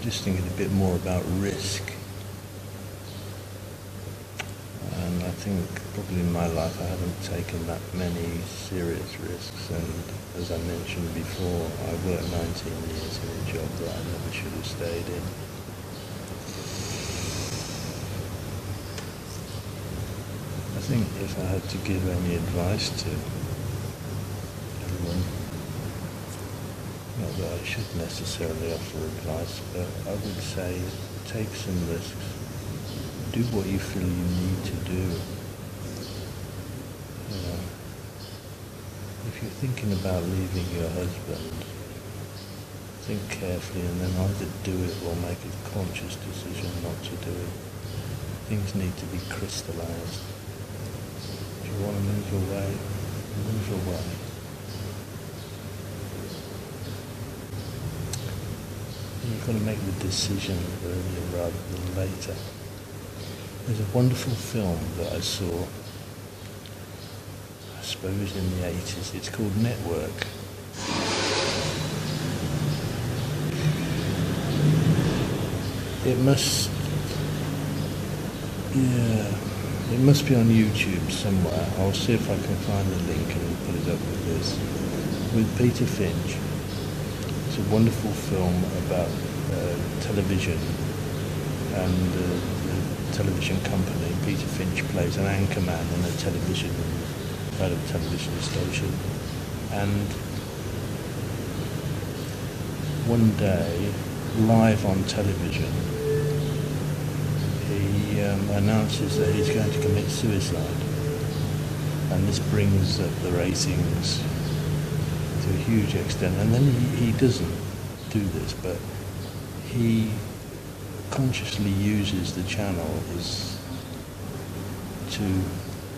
just thinking a bit more about risk. And I think probably in my life I haven't taken that many serious risks, and as I mentioned before, I worked 19 years in a job that I never should have stayed in. I think if I had to give any advice to everyone, not that I should necessarily offer advice, but I would say take some risks. Do what you feel you need to do. You know, if you're thinking about leaving your husband, think carefully and then either do it or make a conscious decision not to do it. Things need to be crystallized. If you want to move away, move away. You've got to make the decision earlier rather than later. There's a wonderful film that I saw, I suppose in the 80s, it's called Network. It must be on YouTube somewhere. I'll see if I can find the link and put it up with this. With Peter Finch. It's a wonderful film about television and the television company. Peter Finch plays an anchorman in a television station, and one day, live on television, he announces that he's going to commit suicide, and this brings up the ratings to a huge extent. And then he doesn't do this, but he consciously uses the channel to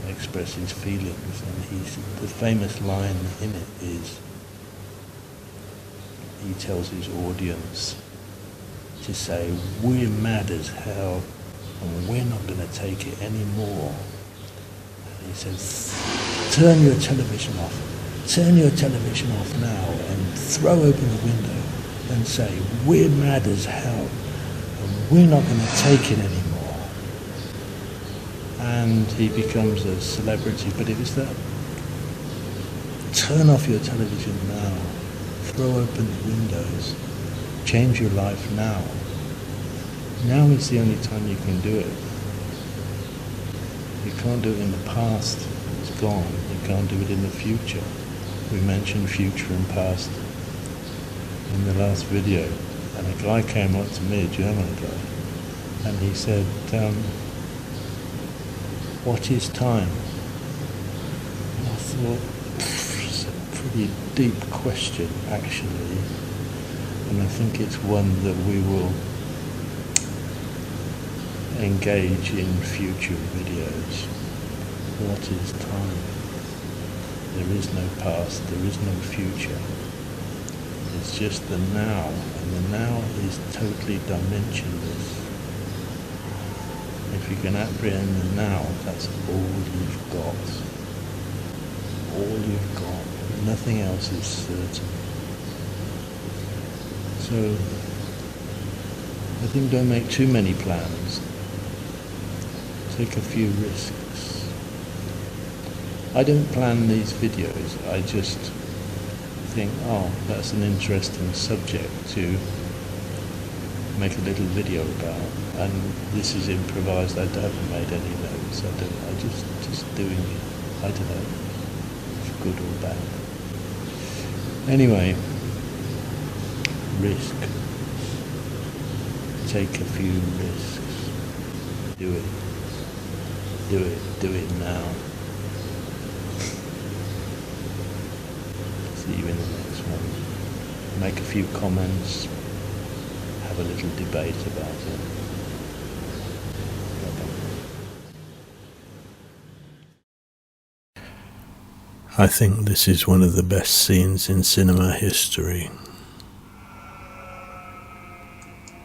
express his feelings, and the famous line in it is, he tells his audience to say, "We're mad as hell and we're not going to take it anymore." And he says, "Turn your television off now and throw open the window and say, 'We're mad as hell and we're not going to take it anymore.'" And he becomes a celebrity. But it was that, turn off your television now, throw open the windows, change your life now. Now is the only time you can do it. You can't do it in the past, it's gone. You can't do it in the future. We mentioned future and past in the last video, and a guy came up to me, a German guy, and he said, "What is time?" And I thought, it's a pretty deep question actually, and I think it's one that we will engage in future videos. What is time? There is no past, there is no future. It's just the now, and the now is totally dimensionless. If you can apprehend the now, that's all you've got. All you've got. Nothing else is certain. So, I think don't make too many plans. Take a few risks. I don't plan these videos, I just think, oh, that's an interesting subject to make a little video about, and this is improvised. I haven't made any notes. I just doing it. I don't know if good or bad. Anyway, risk. Take a few risks. Do it. Do it now. See you in the next one. Make a few comments. Have a little debate about it. I think this is one of the best scenes in cinema history.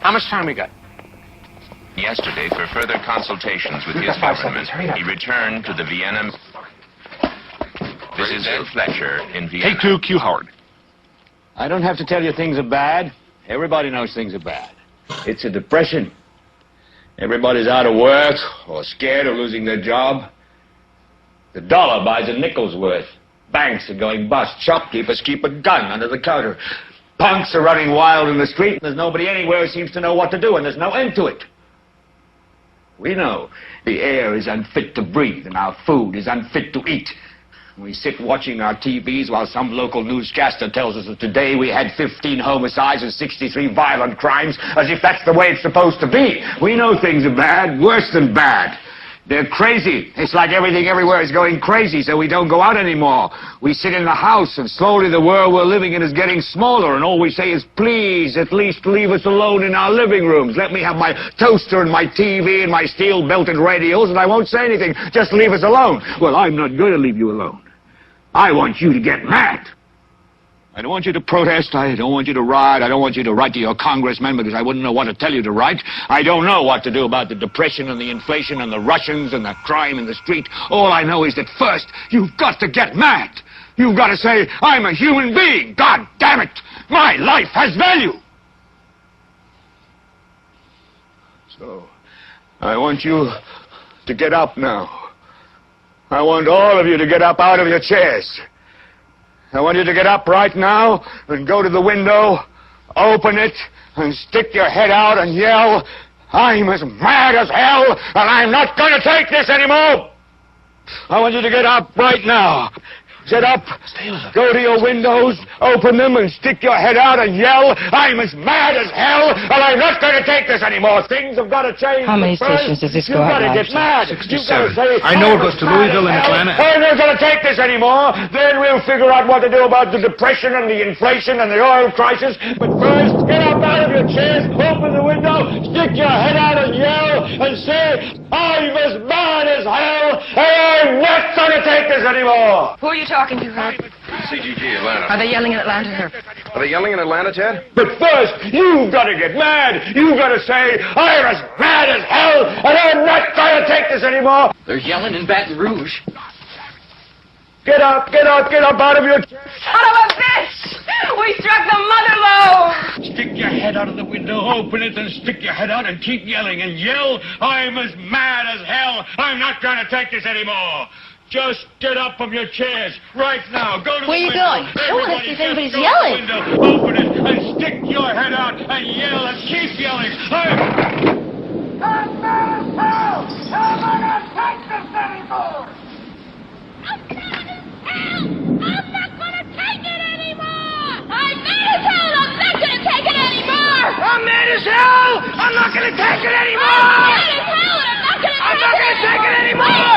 How much time we got? Yesterday, for further consultations with his government, he returned to the Vienna. This is Ed Fletcher in Vienna. Take two, Q Howard. I don't have to tell you things are bad. Everybody knows things are bad. It's a depression. Everybody's out of work or scared of losing their job. The dollar buys a nickel's worth. Banks are going bust. Shopkeepers keep a gun under the counter. Punks are running wild in the street, and there's nobody anywhere who seems to know what to do, and there's no end to it. We know the air is unfit to breathe, and our food is unfit to eat. We sit watching our TVs while some local newscaster tells us that today we had 15 homicides and 63 violent crimes, as if that's the way it's supposed to be. We know things are bad, worse than bad. They're crazy. It's like everything everywhere is going crazy, so we don't go out anymore. We sit in the house, and slowly the world we're living in is getting smaller, and all we say is, please, at least leave us alone in our living rooms. Let me have my toaster and my TV and my steel-belted radios, and I won't say anything. Just leave us alone. Well, I'm not going to leave you alone. I want you to get mad. I don't want you to protest. I don't want you to riot. I don't want you to write to your congressman because I wouldn't know what to tell you to write. I don't know what to do about the depression and the inflation and the Russians and the crime in the street. All I know is that first, you've got to get mad. You've got to say, I'm a human being. God damn it. My life has value. So, I want you to get up now. I want all of you to get up out of your chairs. I want you to get up right now and go to the window, open it, and stick your head out and yell, I'm as mad as hell, and I'm not going to take this anymore. I want you to get up right now. Get up, go to your windows, open them, and stick your head out and yell, I'm as mad as hell, and I'm not going to take this anymore. Things have got to change. How many stations does this go out? You've got to get mad. 67. I know it goes to Louisville and Atlanta. I'm not going to take this anymore. Then we'll figure out what to do about the depression and the inflation and the oil crisis. But first, get up out of your chairs, open the window, stick your head out and yell, and say, I'm as mad as hell, and I'm not going to take this anymore. Who are you talking to, Herb? CGG, Atlanta. Are they yelling in Atlanta, Herb? Are they yelling in Atlanta, Ted? But first, you've got to get mad. You've got to say, I'm as mad as hell, and I'm not going to take this anymore. They're yelling in Baton Rouge. Get up out of your chair. Son of a bitch! We struck the mother lode! Stick your head out of the window, open it, and stick your head out and keep yelling and yell, I'm as mad as hell. I'm not going to take this anymore. Just get up from your chairs right now. Go to Where the you window. going? I don't want to see if anybody's Go to yelling. the window, open it, and stick your head out and yell and keep yelling. I'm mad as hell. I'm not going to take this anymore. I'm mad as hell! I'm not gonna take it anymore! I'm mad as hell! I'm not gonna take it anymore! I'm mad as hell. I'm not going to take it anymore. I'm mad as hell and I'm not gonna take it anymore!